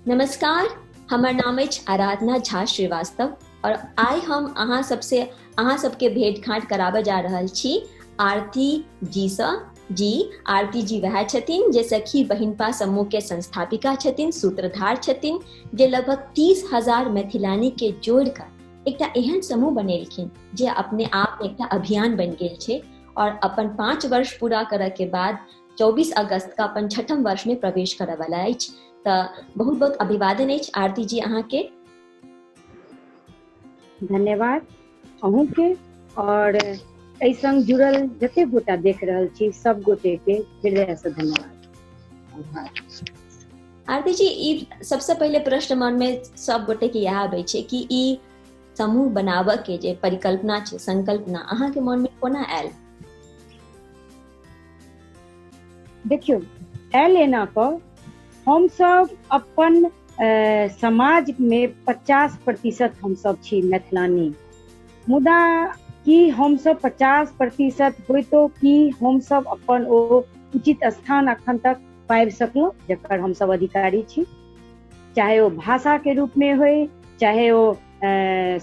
नमस्कार, हमर नाम अछि आराधना झा श्रीवास्तव और आइ हम अहाँ सबके भेंट घाट कराबऽ जा रहल छी आरती जी सँ। आरती जी वएह छथिन जे सखी बहिनपा समूह के संस्थापिका छथिन, सूत्रधार छथिन, जे लगभग 30,000 मैथिलानी के जोड़ कर एकटा एहन समूह बनेलखिन जे अपने आप में एकटा अभियान बन गेल छै और अपन 5 वर्ष पूरा करऽ के बाद 24 अगस्त का अपन 6म वर्ष में प्रवेश करऽ वाला अछि। बहुत बहुत अभिवादन अछि आरती जी अहाँ के। धन्यवाद अहूँ के और एहि संग जुड़ल जते गोटा देख रहल छी सब गोटे के हृदय से धन्यवाद। आरती जी, ई सबसे पहले प्रश्न मन में सब गोटे के यह आबै छै कि ई समूह बनाबऽ के जे परिकल्पना छै, संकल्पना अहाँ के मन में कोना आयल? देखियो, आयल एना कऽ हम सब अपन समाज में 50% हम सब छी मैथिलानी, मुदा कि हम सब 50% होइतो कि हम सब अपन ओ उचित स्थान अखन तक पाबि सकलहुँ जकर हम सब अधिकारी छी, चाहे वो भाषा के रूप में होय, चाहे वो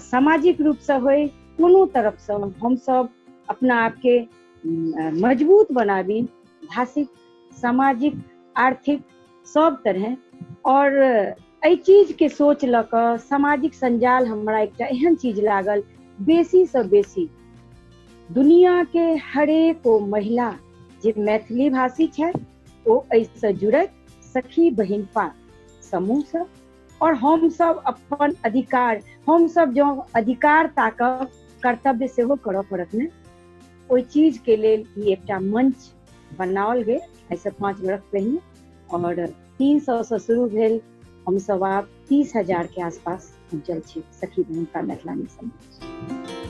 सामाजिक रूप से होय, कोनो तरफ से हम सब अपना आप के मजबूत बनाबी, भाषिक, सामाजिक, आर्थिक सब तरह। और एहि चीज के सोच ल क सामाजिक संजाल हमरा एकटा एहन चीज लागल, बेसी से बेसी दुनिया के हरेक ओ महिला जे मैथिली भाषी छै ओ एहिसँ जुड़त सखी बहिनपा समूह से, और हम सब अपन अधिकार, हम सब जो अधिकार ताकब कर्तव्य सेहो करऽ पड़त ने, ओहि चीज के लेल ई एकटा मंच बनाओल गेल ऐसे 5 वर्ष पहले और 300 से शुरू भेल। हम सब आब 30,000 के आसपास पहुंचल छी सखी बहिनपा मैथिलानी समूह।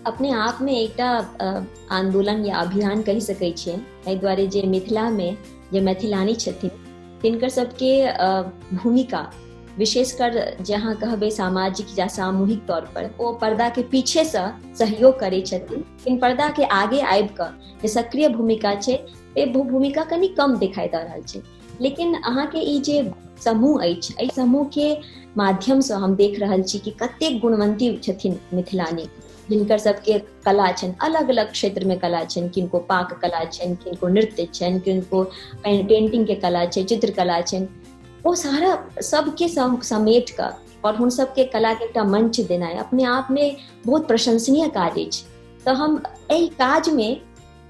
अपने आप में एकटा आंदोलन या अभियान कहि सकै छियै, एहि दुआरे जे मिथिला में जे मैथिलानी छथिन तिनकर सबके भूमिका विशेषकर जहाँ कहबै सामाजिक या सामूहिक तौर पर ओ पर्दा के पीछे से सहयोग करै छथिन, इन पर्दा के आगे आबि कऽ जे सक्रिय भूमिका छै ए भूमिका कनि कम दिखाई दऽ रहल छै। लेकिन अहाँ के ई जे समूह अछि, एहि समूह के माध्यम से हम देख रहल छी कि कतेक गुणवंती छथिन मिथिलानी, जिनकर सबके कला छनि, अलग अलग क्षेत्र में कला छनि, किनको पाक कला छनि, किनको नृत्य छनि, किनको पेंटिंग के कला छै, चित्रकला छनि, वो सारा सबके समेट कर और उन सबके कला के एकटा मंच देनाइ अपने आप में बहुत प्रशंसनीय कार्य अछि। तो हम एहि काज में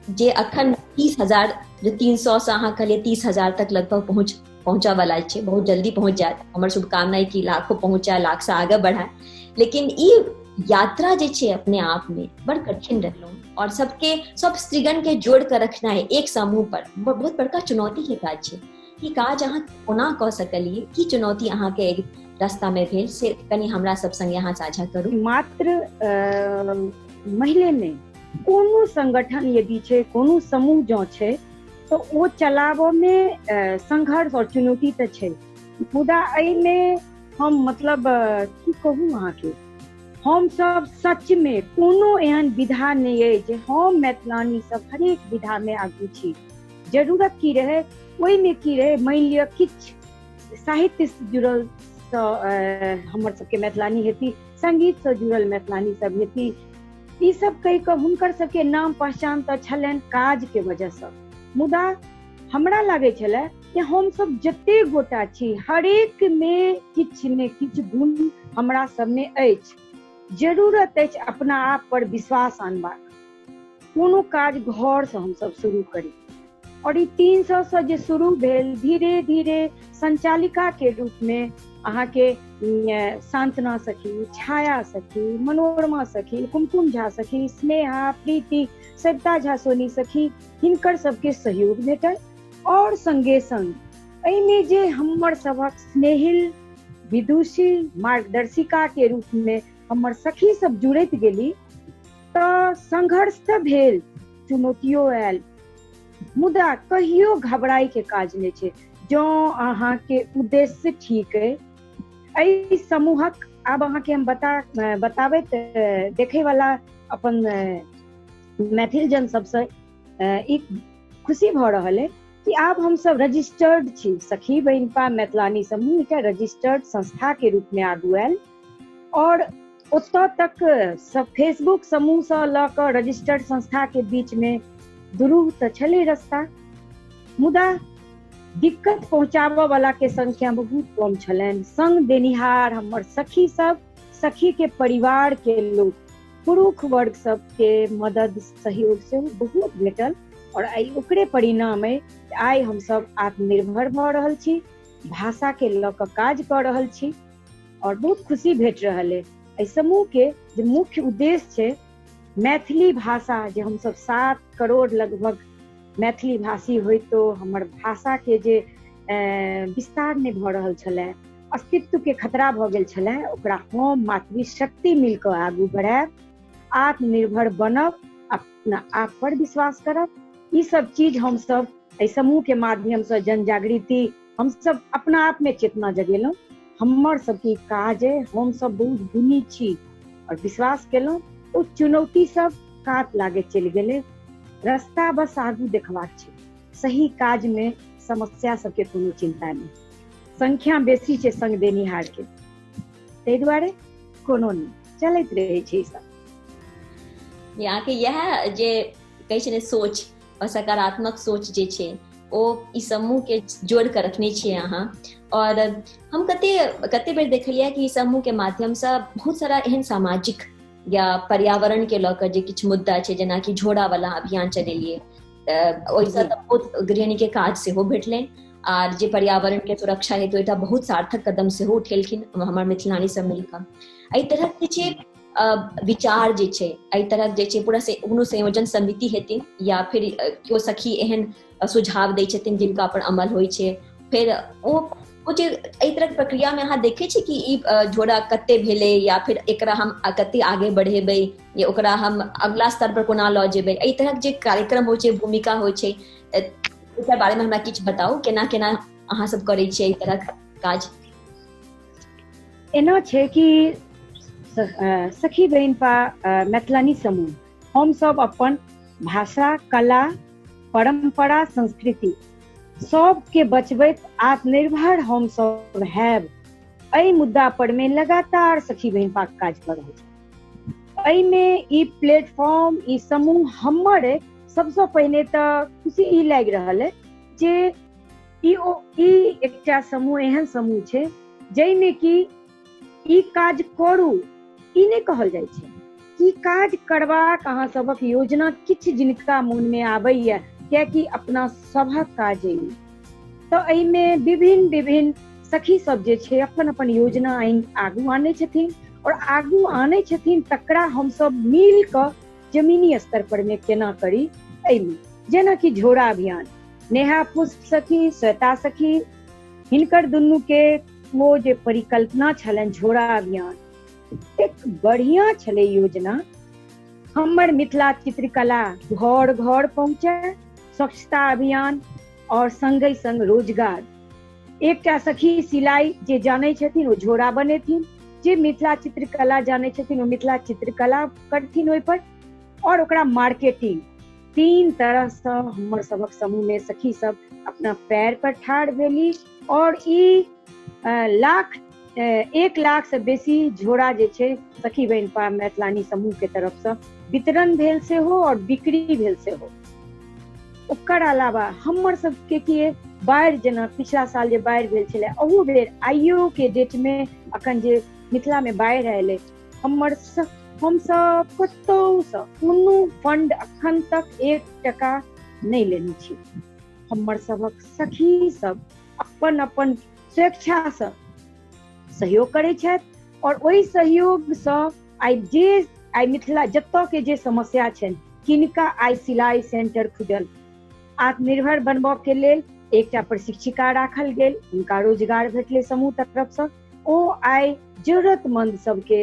जे अखन 30,000 जो 300 से अहाँ कहलिए 30,000 तक लगभग पहुंचा वाला छै, बहुत जल्दी पहुंच जाए, हमर शुभकामना है कि लाखों पहुंचा, लाख से आगे बढ़ाए। लेकिन ई यात्रा जे छै अपने आप में बड़ कठिन रहलो और सब स्त्रीगण के जोड़ कर रखना है एक समूह पर बहुत बड़का चुनौती के काज छै। ई काज अहाँ कोना कऽ सकलिए, की चुनौती अहाँ के रास्ता में भेल से कनी हमरा सब संगे अहाँ साझा करू। मात्र महिले में कोनो संगठन यदि छै, कोनो समूह जो छै तो वो चलाबो में संघर्ष और चुनौती तो छै, मुदा एहि में हम मतलब की कहूँ अहाँ के, हम सब सच में कोनो एहन विधा नहीं है जे हम मैथिलानी सब हरेक विधा में आगू छी। जरूरत की रहे ओहि में की रहे, मान लिया किछ साहित्य से जुड़ल हमर सबके मैथिलानी हेती, संगीत से जुड़ल मैथिलानी सब हेती, ई सब कहि कऽ हुनकर सबके नाम पहचान तऽ छलनि काज के वजह से, मुदा हमरा लागे छलै कि हम सब जते गोटा छी हरेक में किछ ने किछ गुण हमरा सब में अछि। जरूरत अछि अपना आप पर विश्वास आनबाक, कोनो काज घर से हम सब शुरू करी, और ई 300 से जे शुरू भेल धीरे धीरे संचालिका के रूप में अहाँ के शांतना सखी, छाया सखी, मनोरमा सखी, कुमकुम झा सखी, स्नेहा, प्रीति, सविता झा सोनी सखी, हिनकर सबके सहयोग भेटल। और संगे संग एहिमे जे हमर सबक स्नेहिल विदुषी मार्गदर्शिका के रूप में हमर सखी सब जुड़ैत गेली तऽ संघर्ष तऽ भेल, चुनौतियो आयल, मुदा कहियो घबराई के काज नहीं छै। जो अहाँ के उद्देश्य ठीक है, एहि समूहक आब अहाँ के हम बताबैत देखे वाला अपन मैथिल जन सबसे एक खुशी भ रहल है कि आब हम सब रजिस्टर्ड छी। सखी बहिनपा मैथिलानी समूह एकटा रजिस्टर्ड संस्था के रूप में आगू आयल और ओतऽ तक सब फेसबुक समूह से ल क रजिस्टर्ड संस्था के बीच में दुरूह तऽ छलै रास्ता, मुदा दिक्कत पहुंचाबऽ वाला के संख्या बहुत कम छलनि। संग देनिहार हमर सखी सब, सखी के परिवार के लोग, पुरुष वर्ग सब के मदद सहयोग से बहुत भेटल और आई ओकरे परिणाम है आई हम सब आत्मनिर्भर भ रहल छी, भाषा के ल क काज क रहल छी और बहुत खुशी भेट रहल है। एहि समूह के जे मुख्य उद्देश्य छै मैथिली भाषा, जे हम सब 7 करोड़ लगभग मैथिली भाषी होय तो हमर भाषा के जे विस्तार नहीं भ रहल छलै, अस्तित्व के खतरा भ गेल छलै, ओकरा हम मातृशक्ति मिलकर आगू बढ़ायब, आत्मनिर्भर बनब, अपना आप पर विश्वास करब। ई सब चीज हम सब एहि समूह के माध्यम से जन जागृति हम सब अपना आप में चेतना जगेलहुँ। हमर सबके काज है, हम सब बहुत गुणी छी और विश्वास केलहुँ। ओ चुनौती सब काट लागे चलि गेलै, रास्ता बस आगू देखबाक छै। सही काज में समस्या सबके कोनो चिंता नहीं, संख्या बेसी छै संग देनिहार के, ताहि दुआरे कोनो नहीं, चलैत रहै छै ई सब। यहाँ के यह जे कहै छै ने सोच और सकारात्मक सोच जे छै ओ ई समूह के जोड़ कर रखने छियै अहाँ। और हम कते बेर देखलियै कि ई समूह के माध्यम से बहुत सारा एहन सामाजिक या पर्यावरण के लऽ कऽ जे किछु मुद्दा छै, जेना कि झोड़ा वाला अभियान चलेलियै, ओहिसँ तऽ बहुत गृहिणी के काज सेहो भेटलनि आर जे पर्यावरण के सुरक्षा हेतु एकटा बहुत सार्थक कदम सेहो उठेलखिन हमर मिथिलानी सब मिलकऽ। एहि तरह के जे विचार जे छै, एहि तरह जे छै पूरा से कोनो संयोजन समिति हेथिन या फिर केओ सखी एहन सुझाव दै छथिन जिनका पर अमल होइ छै, फिर ओ जे एहि तरह प्रक्रिया में अहाँ देखे छी कि ई झोड़ा कते भेलै या फिर एकरा हम कते आगे बढ़ेबै या ओकरा हम अगला स्तर पर कोना लऽ जेबै, एहि तरह जे कार्यक्रम होइ छै, भूमिका होइ छै, एकर बारे में हमरा किछु बताउ, केना केना अहाँ सब करै छियै एहि तरह काज। एना छै कि सखी बहिनपा मैथिलानी समूह हम सब अपन भाषा, कला, परंपरा, संस्कृति सबके बचबैत आत्मनिर्भर हम सब हैब, एहि मुद्दा पर में लगातार सखी बहिनपा काज कर रहल छै। एहि में ई प्लेटफॉर्म, ई समूह हमर है। सबसे पहिने तऽ खुशी ई लागि रहल है जे ई एकटा समूह एहन समूह छै जाहिमे कि ई काज करू ई नहीं कहल जाइ छै, ई काज करबाक अहाँ सबक योजना किछु जिनका मन में आबैया, कियाकि अपना सभक काज है। तो एहि में विभिन्न सखी सब जे छै अपन अपन योजना आगू आनै छथिन और आगू आनै छथिन तकरा हम सब मिल क जमीनी स्तर पर में केना करी। एहि में जेना कि झोड़ा अभियान, नेहा पुष्प सखी, श्वेता सखी, हिनकर दुनू के वो जे परिकल्पना छलनि झोड़ा अभियान, एक बढ़िया छलै योजना। हमर मिथिला चित्रकला घर घर पहुँचे, स्वच्छता अभियान और संगे संग रोजगार। एकटा सखी सिलाई जे जानै छथिन ओ झोड़ा बनेथिन, जे मिथिला चित्रकला जानै छथिन ओ मिथिला चित्रकला करथिन ओहि पर, और ओकरा मार्केटिंग। 3 तरह से हमर सबक समूह में सखी सब अपना पैर पर ठाढ़ भेली और ई 1 लाख से बेसी झोड़ा जे छै सखी बहिनपा मैथिलानी समूह के तरफ से वितरण भेल सेहो और बिक्री भेल सेहो। ओकर अलावा हमर सबके कि बाढ़ि, जेना पिछला साल जे बाढ़ि भेल छलै, ओहू बेर आइयो के डेट में अखन जे मिथिला में बाढ़ि आयल, हम सब कतौ से कोनो फंड अखन तक 1 टका नहीं लेने छी। हमर सबक सखी सब अपन अपन स्वेच्छा से सहयोग करै छथि और ओहि सहयोग से आइ मिथिला जतऽ के जे समस्या छनि, किनका आइ सिलाई सेंटर खुजल, आत्मनिर्भर बनबऽ के लेल एकटा प्रशिक्षिका राखल गेल, उनका रोजगार भेटले समूह तरफ से। ओ आइ जरूरतमंद सबके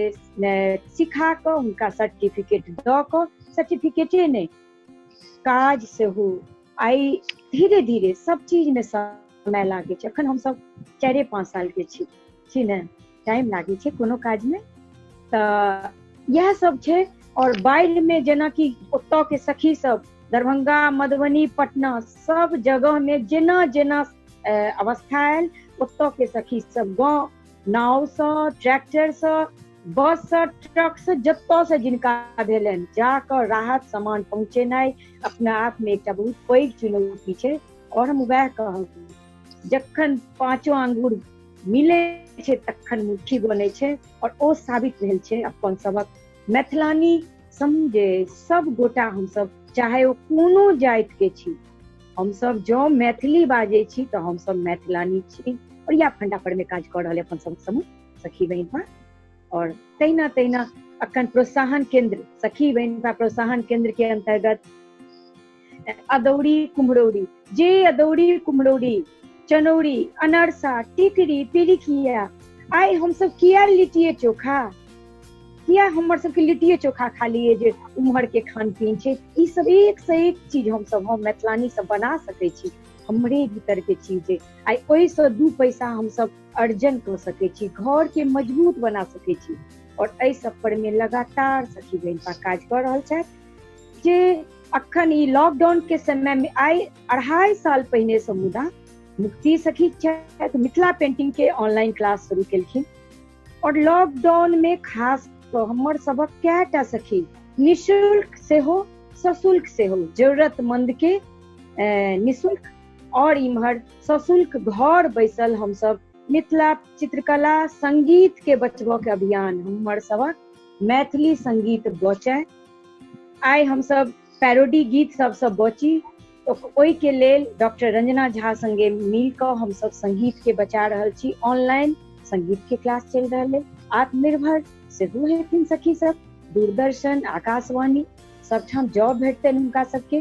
सिखा कऽ हुनका सर्टिफिकेट दऽ कऽ, सर्टिफिकेटे नहि काज सेहो आइ धीरे धीरे सब चीज में समय लागे छै। अखन हम सब 4-5 साल के छी ने, टाइम लागे छै कोनो काज में, तऽ यह सब छै। और बाढ़ि में जेना कि ओतऽ के सखी सब दरभंगा, मधुबनी, पटना सब जगह में जेना जेना अवस्था आयल, ओतऽ के सखी सब गाँव नाव से, ट्रैक्टर से, बस से, ट्रक से, जतऽ से जिनका भेलनि जाकर राहत सामान पहुँचेनाइ अपना आप में एकटा बहुत पैघ चुनौती छै। और हम वएह कहब, जखन 5 आंगुर मिले छै तखन मुट्ठी बने छै। और ओ साबित भेल छै अपन सबक मैथिलानी समझे सब गोटा, हम सब चाहे ओ कोनो जाति के छी, हम सब जो मैथिली बाजे छी तऽ हम सब मैथिलानी छी। और या फंडा पर में काज कर रहल अपन सब समूह सखी बहिन। और तहिना अखन प्रोत्साहन केंद्र, सखी बहिन प्रोत्साहन केंद्र के अंतर्गत अदौड़ी कुम्हरौड़ी, जे अदौड़ी कुम्हरौड़ी, चनौड़ी, अनरसा, टिकरी, पिरिकिया, आइ हम सब किया लिट्टिए चोखा, किया हमर सबके लिट्टिए चोखा खा लिए जे उम्हर के खान पीन छै। ई सब एक से एक चीज हम मैथिलानी सब बना सकै छी, हमरे भीतर के चीज है। आइ ओहि से 2 पैसा हम सब अर्जन कर सकै छी, घर के मजबूत बना सकै छी। और एहि सब पर में लगातार सखी बहिन काज कर रहल छै। जे अखन ई लॉकडाउन के समय में आइ 2.5 साल पहिने से मुदा मुक्ति सखी छथि मिथिला पेंटिंग के ऑनलाइन क्लास शुरू केलखिन। और लॉकडाउन में खास हमर सबक कैटा सखी निःशुल्क से हो, सशुल्क से हो, जरूरतमंद के निःशुल्क और इम्हर सशुल्क घर बैसल हम सब मिथिला चित्रकला संगीत के बचबो के अभियान, हमर सबक मैथिली संगीत बचे। आइ हम सब पैरोडी गीत सब बची, ओहि के लेल डॉक्टर रंजना झा संगे मिल कऽ हम सब संगीत के बचा रहल छी। ऑनलाइन संगीत के क्लास चल रहल है। आत्मनिर्भर सेहो हेथिन सखी सब, दूरदर्शन, आकाशवाणी सबठाम जॉब भेटतनि हुनका सबके।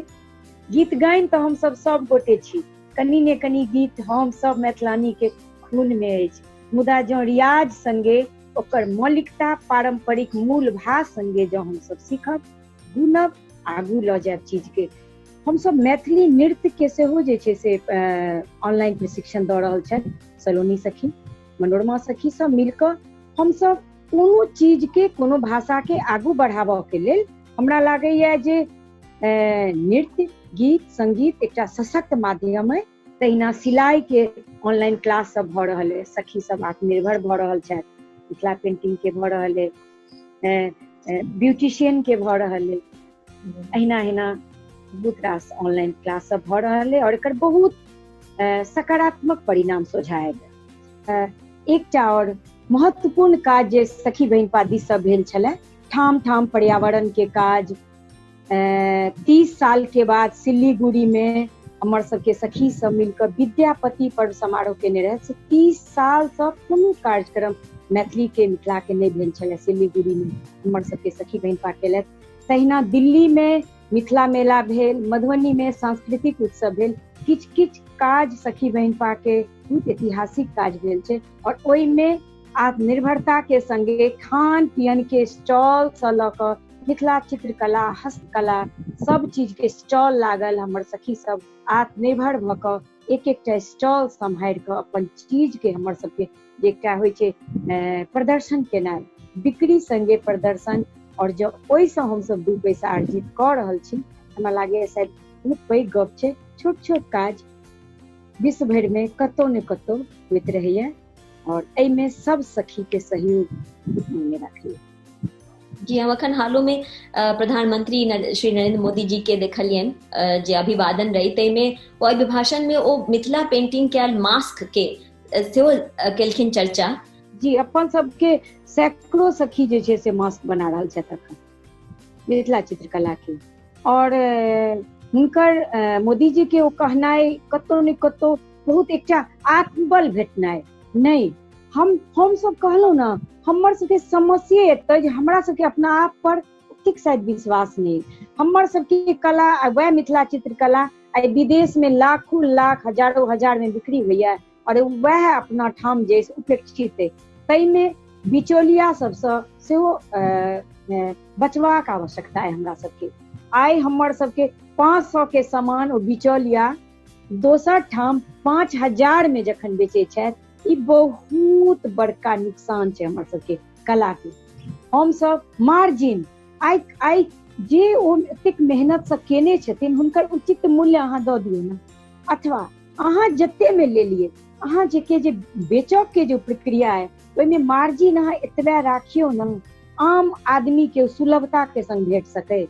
गीत गायन तऽ हम सब गोटे छी, कनी ने कनी गीत हम सब मैथिलानी के खून में अछि। मुदा जो रियाज संगे ओकर मौलिकता, पारंपरिक मूल भाषा संगे जो हम सब सीखब, गुनब, आगू लऽ जायब चीज के। हम सब मैथिली नृत्य के सेहो जे छै से ऑनलाइन प्रशिक्षण दऽ रहल छथि सलोनी सखी, मनोरमा सखी सब मिलकर। हम सब कोनो चीज के, कोनो भाषा के आगू बढ़ाबऽ के लेल हमरा लागैया जे नृत्य, गीत, संगीत एकटा सशक्त माध्यम है। तहिना सिलाई के ऑनलाइन क्लास सब भऽ रहल है, सखी सब आत्मनिर्भर भऽ रहल छथि, मिथिला पेंटिंग के भऽ रहल है, ब्यूटिशियन के भऽ रहल है। अहिना बहुत रास ऑनलाइन क्लास सब भऽ रहल है और एकर बहुत सकारात्मक परिणाम सोझायल। एकटा और महत्वपूर्ण काज जे सखी बहिन पादी सब भेल छलै, ठाम ठाम पर्यावरण के काज। 30 साल के बाद सिल्लीगुड़ी में हमर सबके सखी सब मिलकर विद्यापति पर्व समारोह केने रहे। 30 साल से कोनो कार्यक्रम मैथिली के, मिथिला के नहीं भेल छलै सिल्लीगुड़ी में, हमर सबके सखी बहिन पा केलथि। तहिना दिल्ली में मिथिला मेला भेल, मधुबनी में सांस्कृतिक उत्सव भेल। किछ काज सखी बहिन पा के बहुत ऐतिहासिक काज भेल छै। और ओहि में आत्मनिर्भरता के संगे खान पियन के स्टॉल से लऽ कऽ मिथिला चित्रकला, हस्तकला सब चीज के स्टॉल लागल। हमर सखी सब आत्मनिर्भर भऽ कऽ एक स्टॉल सम्हारि कऽ अपन चीज के, हमर सबके जे एकटा होइ छै प्रदर्शन केनाइ, बिक्री संगे प्रदर्शन। और जो ओहिसँ हम सब 2 पैसा अर्जित कऽ रहल छी, हमरा लागैया शायद बहुत पैघ गप छै। छोट छोट काज विश्व भरि में कतौ ने कतौ होइत रहैया और एहि में सब सखी के सहयोग में रखिए। जी, हम अखन हालो में प्रधानमंत्री श्री नरेंद्र मोदी जी के देखलियनि जे अभिवादन रही, ताहिमे ओ अभिभाषण में ओ मिथिला पेंटिंग कैल मास्क के सेहो केलखिन चर्चा। जी, अपन सबके सैकड़ों सखी जे छै से मास्क बना रहल छथि अखन मिथिला चित्रकला के। और हुनकर मोदी जी के ओ कहनाइ कतौ ने कतौ बहुत एकटा आत्मबल भेटनाइ। नहीं, हम सब कहलहुँ ना, हमर सबके समस्या एतै जे हमरा सबके अपना आप पर ओतेक शायद विश्वास नहीं। हमर सबके कला, वह मिथिला चित्रकला आई विदेश में लाखों लाख, हजारों हजार में बिक्री होइया और वह अपना ठाम जे उपेक्षित है। तई में बिचौलिया सबसे सेहो बचबाक आवश्यकता है हमरा सबके। आइ हमर सबके 500 के सामान ओ बिचौलिया दोसर ठाम 5000 में जखन बेचे छथि, ई बहुत बड़का नुकसान छै हमर सबके कला के। हम सब मार्जिन आइ जे ओ एतेक मेहनत से केने छथिन हुनकर उचित मूल्य अहाँ दऽ दियौ ना, अथवा अहाँ जते में ले लिए अहाँ जे बेचऽ के जो प्रक्रिया है ओहिमे मार्जिन अहाँ एतबे राखियो ना, आम आदमी के सुलभता के संग भेट सके।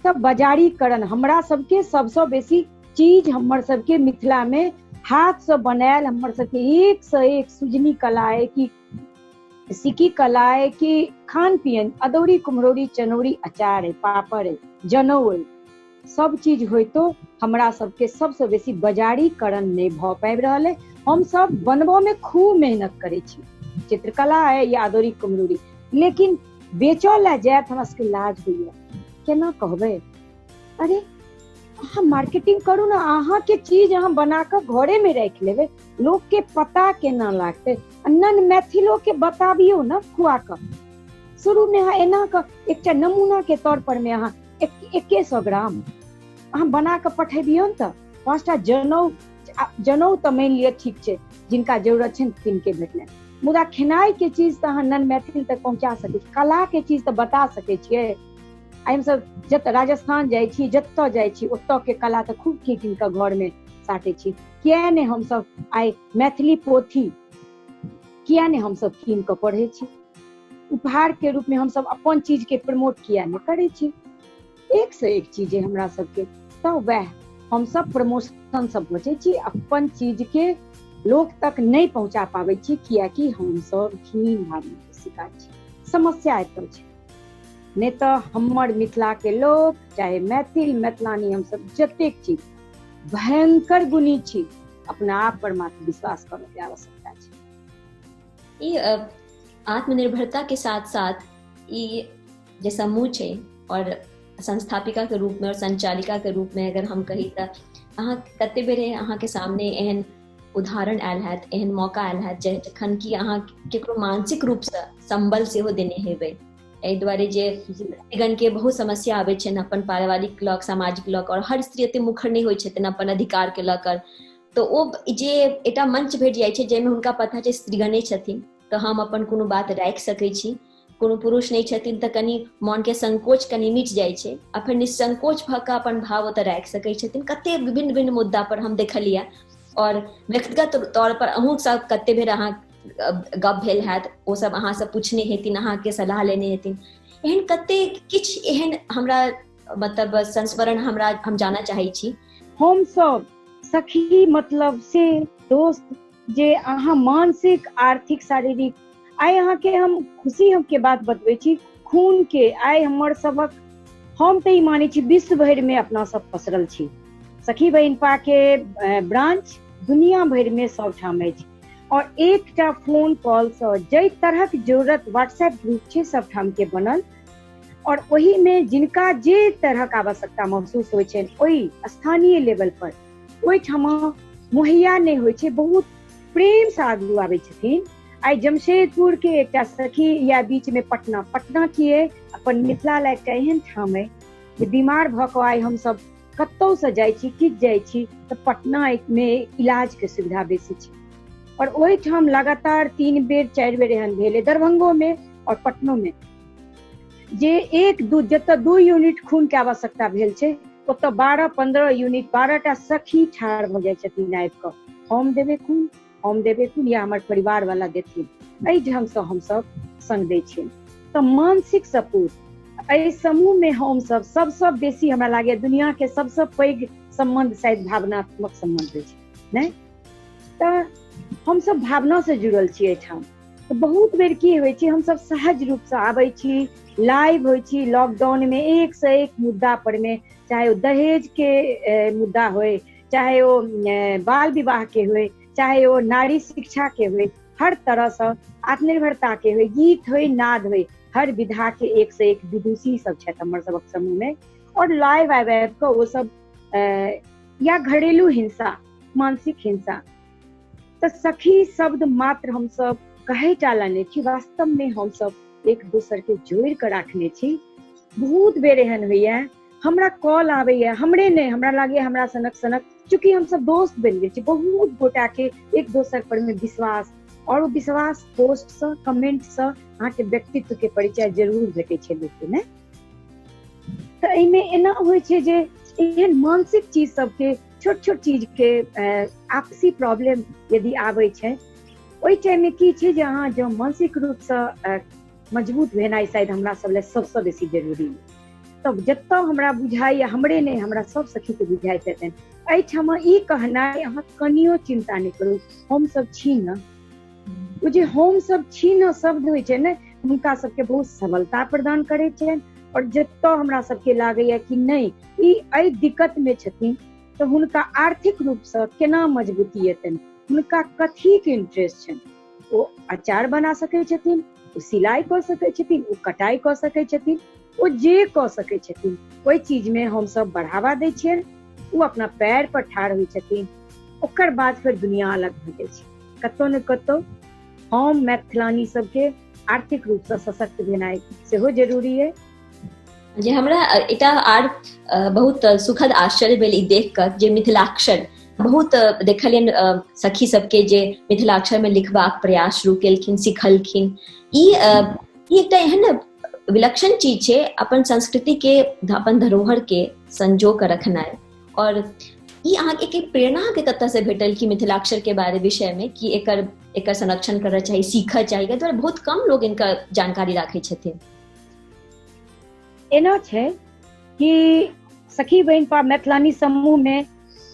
तब बाजारीकरण हमरा सबके सबसे बेसी चीज हमर सबके मिथिला में हाथ से बनायल हमर सबके एक से एक सुजनी कला है कि सिक्की कला है कि खान पियन अदौरी कुम्हरौरी चनौरी अचार है पापड़ है जनऊ है सब चीज होय तो हमरा सबके सबसे बेसी बाजारीकरण नहीं भ पाबि रहल है। हम सब बनबो में खूब मेहनत करे छी, चित्रकला है या अदौरी कुम्हरौरी, लेकिन बेचो ला जाए हमरा सबके लाज होइया। केना कहबे अरे अहाँ मार्केटिंग करू ना, अहाँ के चीज अहाँ बना के घरे में रख लेबे, लोग के पता केना लागते। नन मैथिलो के बताबियो ना खुआ के शुरू में अहाँ एना के एकटा नमूना के तौर पर में अहाँ 100 ग्राम अहाँ बना के पठेबियो न त 5टा जनऊ तो मान लिया ठीक छै, जिनका जरूरत छै तिनके भेटले, मुदा खेनाई के चीज तो अहाँ नन मैथिल तक पहुंचा सकै, कला के चीज तो बता सकै छियै। हम सब जत राजस्थान जाय छी जत जाय छी ओत के कला तो खूब कीन के घर में साटे छी। किया ने हम सब आइ मैथिली पोथी किया ने हम सब कीन के पढ़े छी, उपहार के रूप में हम सब अपन चीज के प्रमोट किया ने करे छी। एक से एक चीजें हमरा सबके तो वह हम सब प्रमोशन सब बचे छी, अपन चीज के लोग तक नहीं पहुंचा पावे छी, किया कि हम सब हीन भावना के शिकार छी। समस्या एतो छै, नहीं तो हमर मिथिला के लोग चाहे मैथिल मैथिलानी हम सब जतेक छी भयंकर गुणी छी, अपना आप पर मात्र विश्वास करने की आवश्यकता छै। ये आत्मनिर्भरता के साथ साथ ये जे समूह छै और संस्थापिका के रूप में और संचालिका के रूप में अगर हम कही तो अहाँ कते बेर अहाँ के सामने एहन उदाहरण आयल हैत, एहन मौका आयल हैत जखन कि अहाँ केकरो मानसिक रूप से संबल सेहो देने हेबै। एहि दुआरे जे व्यक्तिगण के बहुत समस्या आबै छै अपन पारिवारिक लक सामाजिक लक, और हर स्त्री एते मुखर नहीं होइ छथिन अपन अधिकार के लकर, तो ओ जे एकटा मंच भेट जाइ छै जाहिमे हुनका पता छै स्त्रीगणे छथिन तो हम अपन कोनो बात राखि सकै छी, कोनो पुरुष नहीं छथिन तो कनी मन के संकोच कनी मिट जाइ छै आ फिर निसंकोच भ के अपन भाव ओतऽ राखि सकै छथिन। कते विभिन्न विभिन्न मुद्दा पर हम देखलिए, और व्यक्तिगत तौर पर अहूँ सब कते बेर अहाँ गप भेल हैत, ओ सब अहाँ से पूछने हेथिन, अहाँ के सलाह लेने हेथिन, एहन कते किछ एहन हमरा मतलब संस्मरण हम जाना चाहै छी। हम सब सखी मतलब से दोस्त जे अहाँ मानसिक आर्थिक शारीरिक आइ अहाँ के हम खुशी हम के बात बतबै छी, खून के आइ हमर सबक हम तो ई मानै छी विश्व भर में अपना सब पसरल छी। सखी बहिनपा के ब्रांच दुनिया भर में सब ठाम अछि, और एकटा फोन कॉल से जई तरहक जरूरत व्हाट्सएप ग्रुप छै सब ठाम के बनल, और वही में जिनका जे तरहक आवश्यकता महसूस होइ छै ओहि स्थानीय लेवल पर ओहि ठाम मुहैया नहीं होइ छै, बहुत प्रेम से आगू आबै छथिन। आई जमशेदपुर के एकटा सखी या बीच में पटना किए अपन मिथिला ला एकटा एहन ठाम है जे बीमार भ के आई हम सब कतौ से जाइ छी किछ जाइ छी तो पटना में इलाज के सुविधा बेसी छै, और ओहि ठाम लगातार 3 बेर 4 बेर एहन भेले दरभंगो में और पटनो में, जे 1-2 जत 2 यूनिट खून के आवश्यकता भेल छै ओत 12-15 यूनिट 12टा सखी ठाड़ भ जाइ छथिन आबि कऽ, हम देवे खून या हमारे परिवार वाला देथिन। एहि ढंग से हम सब संग दै छियै। तो मानसिक सपोर्ट एहि समूह में हम सब सबसे बेसी हमरा लागे दुनिया के सबसे पैघ संबंध शायद भावनात्मक संबंध छै, नहीं तो हम सब भावना से जुड़ल छियै एठाम। तो बहुत बेर की होइ छै हम सब सहज रूप से आबै छी, लाइव होइ छी लॉकडाउन में एक से एक मुद्दा पर में, चाहे वो दहेज के मुद्दा होए, चाहे वो बाल विवाह के होए, चाहे वो नारी शिक्षा के हुए, हर तरह से आत्मनिर्भरता के हुए, गीत हुए नाद हुए, हर विधा के एक से एक विदुषी सब छथि हमर सबक समूह में, और लाइव आबि के वो सब या घरेलू हिंसा मानसिक हिंसा तो सखी शब्द मात्र हम सब कहे टाला नहीं छी, वास्तव में हम सब एक दोसर के जोड़ कर रखने छी। बहुत बेर एहन होइए हमरा कॉल आबैए, हमरे नहीं हमरा लागे हमरा सनक सनक, चूंकि हम सब दोस्त बन गए छी, बहुत गोटा के एक दोसर पर में विश्वास, और वो विश्वास पोस्ट से कमेंट से अहाँ के व्यक्तित्व के परिचय जरूर भेटे छै लोग के ने। तो एमे एना होय छै जे एहन मानसिक चीज सबके, छोट छोट चीज के आपसी प्रॉब्लम यदि आबै छै, ओहि टाइम में की छै जे अहाँ जो मानसिक रूप से मजबूत भेनाइ शायद हमरा सब ले सबसे बेसी जरूरी है। तब जत्ता हमरा बुझाइए, हमरे नहीं हमरा सब सखी के बुझाइत हेतनि, एहिठाम ई कहनाइ अहाँ कनियो चिंता नहीं करू, हम सब छी न। ओ जे हम सब छी न शब्द होइ छै ने, हुनका सबके बहुत सबलता प्रदान करै छनि। और जत्ता हमरा सबके लागैए कि नहीं ई एहि दिक्कत में छथिन, तो हुनका आर्थिक रूप से केना मजबूती हेतनि, हुनका कथी के इंटरेस्ट छनि, ओ अचार बना सकै छथिन, ओ सिलाई कऽ सकै छथिन, ओ कटाई कऽ सकै छथिन, ओ जे कऽ सकै छथिन, ओहि चीज में हम सब बढ़ावा दै छियनि, ओ अपना पैर पर ठाढ़ होइ छथिन। ओकर बाद फिर दुनिया अलग भऽ जाइ छै। कतौ ने कतौ हम मैथिलानी सबके आर्थिक रूप से सशक्त भेनाइ सेहो जरूरी है। जे हमरा एकटा आर बहुत सुखद आश्चर्य भेल ई देख कऽ जे मिथिलाक्षर बहुत देखलियन सखी सबके जे मिथिलाक्षर में लिखबाक प्रयास शुरू केलखिन, सिखलखिन। ई एकटा एहन विलक्षण चीज छै अपन संस्कृति के, अपन धरोहर के संजो के रखनाइ। और ई अहाँके एक प्रेरणा के कतऽ से भेटल कि मिथिलाक्षर के बारे विषय में कि एकर संरक्षण करना चाहिए, सीखऽ चाहिए, द्वारा बहुत कम लोग इनका जानकारी राखै छथिन। एना छै कि सखी बहन पा मैथिलानी समूह में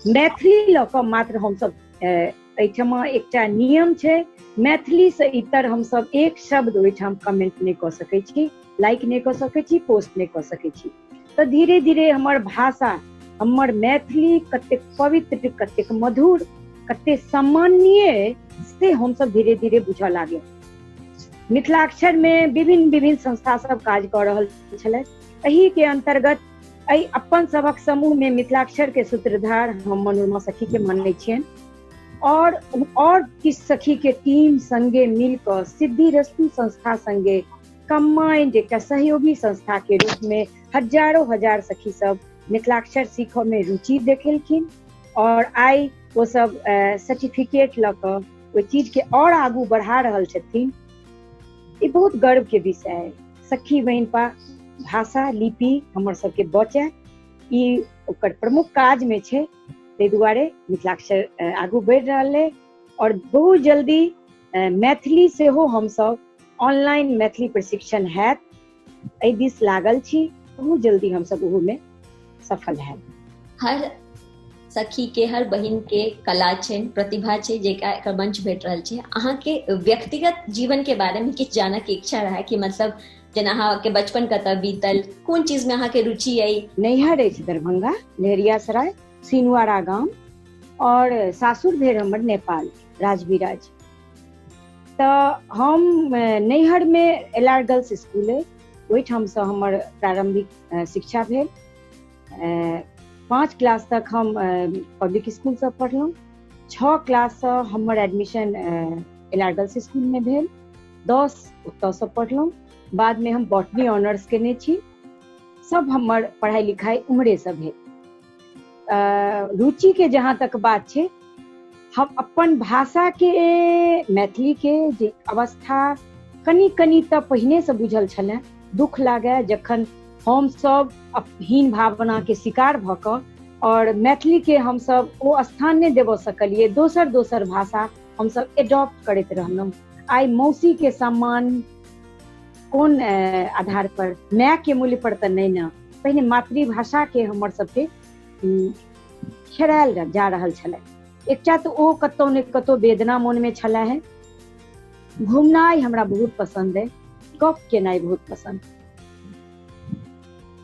मैथिली लऽ कऽ मात्र हम सब एहिठमा एकटा नियम छै, मैथिली से इतर हम सब एक शब्द ओहिठाम कमेंट नहीं कऽ सकै छी, लाइक नहीं कऽ सकै छी, पोस्ट नहीं कऽ सकै छी। तो धीरे धीरे हमर भाषा, हमर मैथिली कतेक पवित्र, कतेक मधुर, कतेक सम्माननीय से हम सब धीरे धीरे बुझऽ लागे। मिथिलाक्षर में विभिन्न विभिन्न संस्था सब काज कऽ रहल छलै। एही के अंतर्गत एहि अपन सबक समूह में मिथिलाक्षर के सूत्रधार हम मनोरमा सखी के मानै छियनि, और किछु सखी के टीम संगे मिलकर सिद्धिरस्तु संस्था संगे कंबाइंड एकटा सहयोगी संस्था के रूप में हजारों हजार सखी सब मिथिलाक्षर सीखऽ में रुचि देखेलखिन, और आई वो सब सर्टिफिकेट लऽ कऽ ओहि चीज के और आगू बढ़ा रहल छथिन। ई बहुत गर्व के विषय है। सखी बहन पा भाषा लिपि हमर सबके बचे, ई ओकर प्रमुख काज में छै, ताहि दुआरे मिथिलाक्षर आगू बढ़ि रहल है। और बहुत जल्दी मैथिली सेहो हम सब ऑनलाइन मैथिली प्रशिक्षण हैत, एहि दिस लागल छी, बहुत जल्दी हम सब ओहू में सफल है। हर सखी के, हर बहिन के कला छै, प्रतिभा छै, जेका मंच भेट रहल छै। अहाँ के व्यक्तिगत जीवन के बारे में किछु जानऽ के इच्छा रहा कि मतलब जेना अहाँ के बचपन कतऽ बीतल, कोन चीज में अहाँ के रुचि अइ? नैहर अछि दरभंगा, लहेरियासराय, सिनुआरा गाम, और सासुर भेल हमर नेपाल, राजबिराज। तो हम नैहर में एलआर गर्ल्स स्कूल है, ओहिठाम से हमर प्रारंभिक शिक्षा भेल। 5 क्लास तक हम पब्लिक स्कूल से पढ़लहुँ। 6 क्लास से हमर एडमिशन एलआर गर्ल्स स्कूल में भेल। 10 ओतऽ से पढ़लहुँ। बाद में हम बॉटनी ऑनर्स केने छी। सब हमर पढ़ाई लिखाई उम्हरे से भेल। रुचि के जहाँ तक बात छै, हम अपन भाषा के, मैथिली के जे अवस्था कनी कनी तऽ पहिने से बुझल छलै। दुख लागे जखन हम सब हीन भावना के शिकार भऽ कऽ और मैथिली के हम सब ओ स्थान नहीं देबऽ सकलिए, दोसर दोसर भाषा हम सब एडॉप्ट करैत रहलहुँ। आई मौसी के सम्मान कोन आधार पर, माय के मूल्य पर तऽ नहीं ना, पहिने मातृभाषा के हमर सबके छेड़ायल जा रहल छलै। एकटा तऽ ओ कतौ ने कतौ वेदना मन में छलै है। घूमनाइ हमरा बहुत पसंद है, गप केनाइ बहुत पसंद।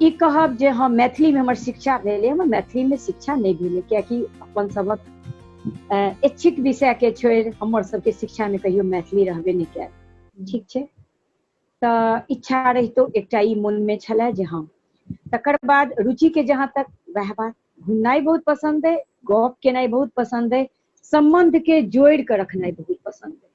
ई कहब जे हम मैथिली में हमर शिक्षा भेल, हमर मैथिली में शिक्षा नहीं भेल, कियाकि अपन सबक इच्छित विषय के छोड़ि हमर सबके शिक्षा में कहियो मैथिली रहबे नहीं कैल। ठीक छै, तऽ इच्छा रहितो एकटा ई मन में छलै जे हम। तकर बाद रुचि के जहाँ तक वह बात, घूमनाइ बहुत पसंद है, गप केनाइ बहुत पसंद है, संबंध के जोड़ के रखनाइ बहुत पसंद है।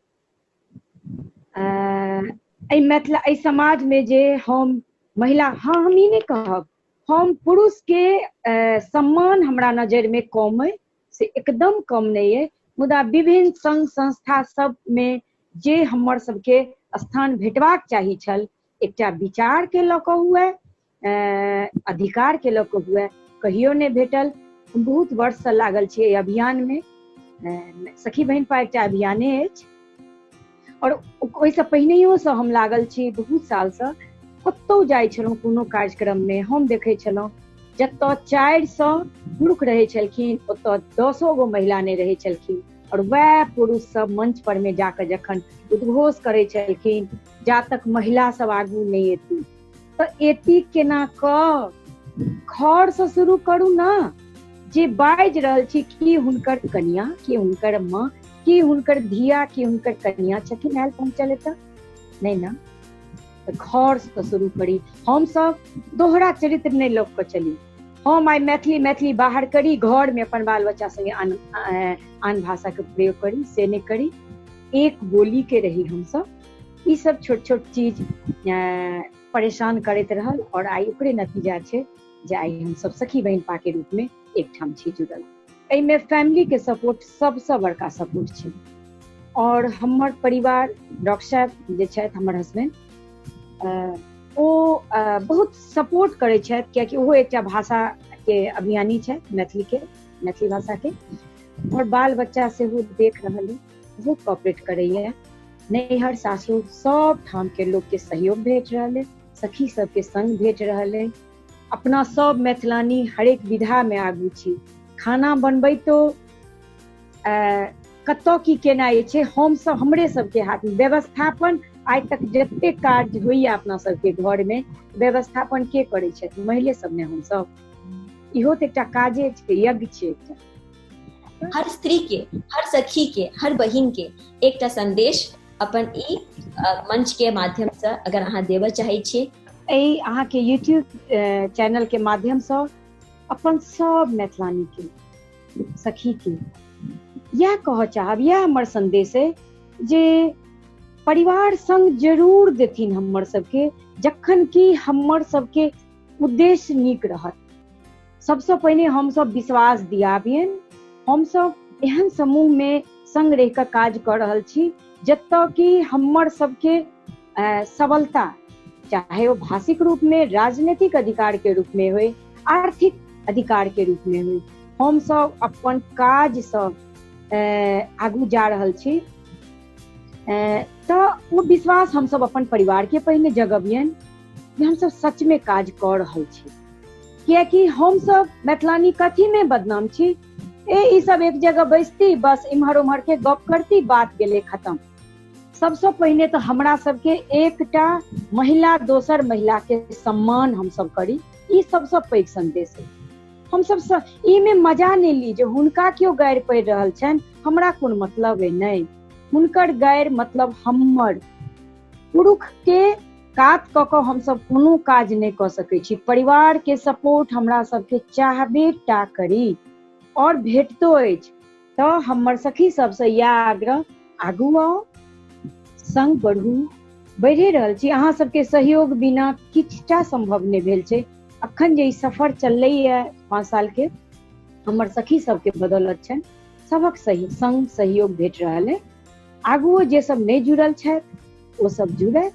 मिथिला समाज में जे हम महिला, हाँ हम ही नहीं कहब, हम पुरुष के सम्मान हमरा नजर में कम है से एकदम कम नहीं है, मुदा विभिन्न संघ संस्था सब में जे हमर सबके स्थान भेटबाक चाही छल, एकटा विचार के लऽ कऽ हुए, अधिकार के लऽ कऽ हुए, कहियो नहीं भेटल। बहुत वर्ष से लागल छी अभियान में, सखी बहन पा एकटा अभियाने अछि, और ओहिसँ पहिनहियो से हम लागल छी बहुत साल से। कतौ जाइ छलहुँ कोनो कार्यक्रम में हम देखै छलहुँ जतऽ 400 पुरुष रहै छलखिन ओतऽ 10 गो महिला नहीं रहै छलखिन, और वह पुरुष सब मंच पर में जाकर जखन उद्घोष करै छलखिन जा तक महिला सब आगू नहीं एती, तो एती केना कऽ, घर से शुरू करू ना। जे बाजि रहल छी कि हुनकर कन्या, कि हुनकर माँ, कि हुनकर धिया, कि हुनकर कन्या छथिन आयल पहुँचल एतऽ, नहीं ना, घर से शुरू करी। हम सब दोहरा चरित्र नहीं लोक के चली, हम आई मैथिली बाहर करी, घर में अपन बाल बच्चा संगे आन भाषा के प्रयोग करी, से नहीं करी, एक बोली के रही। हम सब ई सब छोट छोट चीज परेशान करते रहल, और आई ओकरे नतीजा छे जे आई हम सब सखी बहन पा के रूप में एक ठाम छी जुड़ल। एहिमे फैमिली के सपोर्ट सबसे बड़का सपोर्ट छे, और हमर परिवार डॉक्टर साहब जे छथि हमर हस्बैंड, ओ बहुत सपोर्ट करे छथि, कियाकि ओहो एकटा भाषा के अभियानी छथि, मैथिली भाषा के, और बाल बच्चा से वो देख रहल है, बहुत कोऑपरेट करैया। नैहर सासुर सब ठाम के लोग के सहयोग भेट रहल है, सखी सबके संग भेट रहल है। अपना सब मैथिलानी हरेक विधा में आगू छी, खाना बनबै तो कतौ की केना छे, हम सब हमरे सबके हाथ में व्यवस्थापन। आज तक जते कार्य होइया अपना सबके घर में व्यवस्थापन के करे छथि, महिले सब ने। हम सब इहो तो एकटा काजे छे, यज्ञ छे एकटा। हर स्त्री के, हर सखी के, हर बहिन के एकटा संदेश अपन ई मंच के माध्यम से अगर अहाँ देबऽ चाहे छी, अहाँ के यूट्यूब चैनल के माध्यम से अपन सब मैथिलानी के सखी के यह कह चाहब, यह हमर संदेश है जे परिवार संग जरूर देथिन हमर सबके, जखन कि हमर सबके उद्देश्य नीक रहत। सबसे पहले हम सब विश्वास दियाबियन, हम सब एहन समूह में संग रह कर काज कर रहल छी जतऽ कि हमर सबके सबलता, चाहे वो भाषिक रूप में, राजनीतिक अधिकार के रूप में हो, आर्थिक अधिकार के रूप में हो, हम सब अपन काज से आगू जा रहल छी। तो वो विश्वास हम सब अपन परिवार के पहिने जगबियन कि हम सब सच में काज कर रहल छी, कियाकि हम सब मैथिलानी कथी में बदनाम छी, ई सब एक जगह बैसती, बस इम्हर उम्हर के गप करती, बात गेले खत्म। सबसे पहले तो हमरा सबके एकटा महिला दोसर महिला के सम्मान हम सब करी, ई सबसे पैघ संदेश है। हम सब ई में मजा नहीं ली जे हुनका क्यों गैर पड़ रहल छन, हमरा कोन मतलब है, नहीं, हुनकर गैर मतलब हमर। पुरुष के कात क के हम सब कोनो काज नहीं कर सकै छी, परिवार के सपोर्ट हमरा सबके चाहबे टा करी और भेटतो अछि। तो हमर सखी सबसे यह आग्रह, आगू आओ, संग बढ़ू, बढ़े रहल छी। अहाँ सबके सहयोग बिना किछटा संभव नहीं भेल छै। अखन जे सफर चललै है 5 साल के, हमर सखी सबके बदौलत छन, सबक सही संग सहयोग भेट रहल है। आगू जे सब नहीं जुड़ल छथि वो सब जुड़े,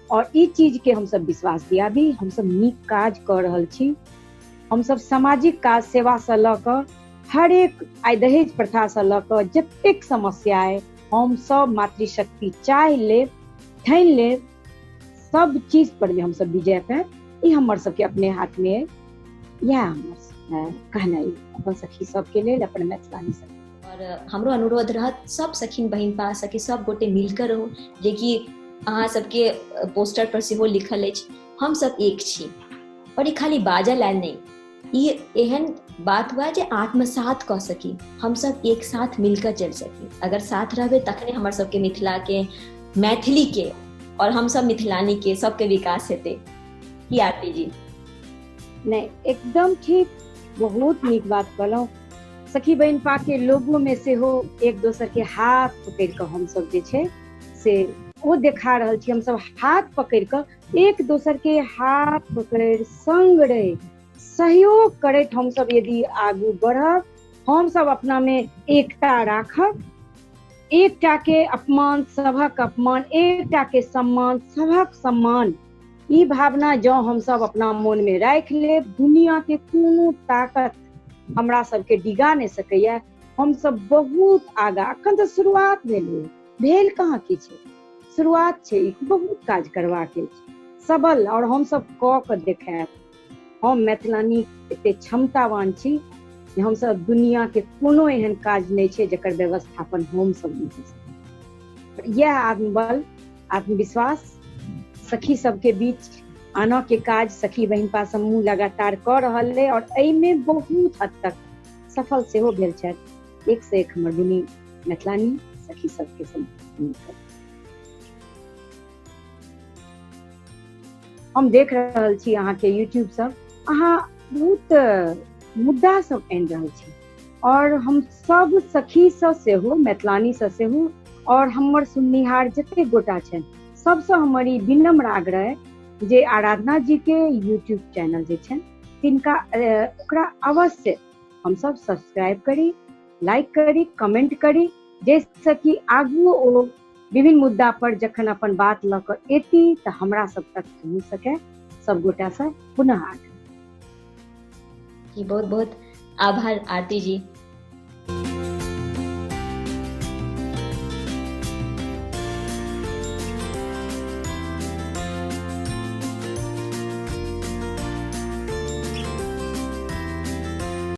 और ई चीज के हम सब विश्वास दियाबी, हम सब नीक काज कर रहल छी। हम सब सामाजिक काज, सेवा से ल क हर एक आइ दहेज प्रथा से ल क जतेक समस्या है, हम सब मातृशक्ति चाह ले, ठान ले, सब चीज पर में हम सब विजय पे, ई हमर सबके अपने हाथ में है। यह हमर कहना है अपन सखी सबके लेल, अपन मैथिलानी सब। और हमरो अनुरोध रहत सब सखी बहिन पा सके सब गोटे मिलकर रहो, जे कि अहाँ सबके पोस्टर पर सेहो लिखल अछि, हम सब एक छी। और ये खाली बाजल आयल नहीं, ये एहन बात हुआ जे आत्मसात कह सकी, हम सब एक साथ मिलकर चल सकी। अगर साथ रहबे तखने हमर सबके मिथिला के, मैथिली के, और हम सब मिथिलानी के सबके विकास हेते। की आरती जी? नहीं, एकदम ठीक, बहुत नीक बात कहलौं। सखी बहन पा के लोगों में से हो एक दोसर के हाथ पकड़ के हम सब जे छे से वो देखा रहल छी। हम सब हाथ पकड़ कर एक दोसर के हाथ पकड़ संग रहे सहयोग करैत हम सब यदि आगू बढ़ब, हम सब अपना में एकता राखब, एकटा के अपमान सभक अपमान, एकटा के सम्मान सभक सम्मान, ई भावना जो हम सब अपना मन में राख ले, दुनिया के कोनो ताकत हमरा सबके डिगा नहीं सकैया। हम सब बहुत आगा, अखन तो शुरुआत भेल कहाँ की छै, शुरुआत छै, बहुत काज करबाक छै सबल, और हम सब क के देखायब। हम मैथिलानी एते क्षमतावान छी जे हम सब दुनिया के कोनो एहन काज नहीं छै जकर व्यवस्थापन हम सब नहीं कर सकते। यह आत्मबल, आत्मविश्वास सखी सबके बीच आना के काज सखी बहिनपा समूह लगातार कर रहल है, और एहिमे बहुत हद तक सफल सेहो भेल छथि। एक से एक हमर दुनी मैथिलानी सखी सबके समूह। हम देख रहल छी अहाँ के यूट्यूब सब, अहाँ बहुत मुद्दा सब आनि रहल छी, और हम सब सखी से हो, मैथिलानी से हो, और हमर सुननिहार जते गोटा छन सबसे हमर ई विनम्र आग्रह जे आराधना जी के यूट्यूब चैनल जे छन तिनका ओकरा अवश्य हम सब सब्सक्राइब करी, लाइक करी, कमेंट करी, जैसे कि आगू ओ विभिन्न मुद्दा पर जखन अपन बात ल कर एती तो हमरा सब तक पहुंच सके। सब गोटा से पुनः बहुत बहुत आभार आरती जी।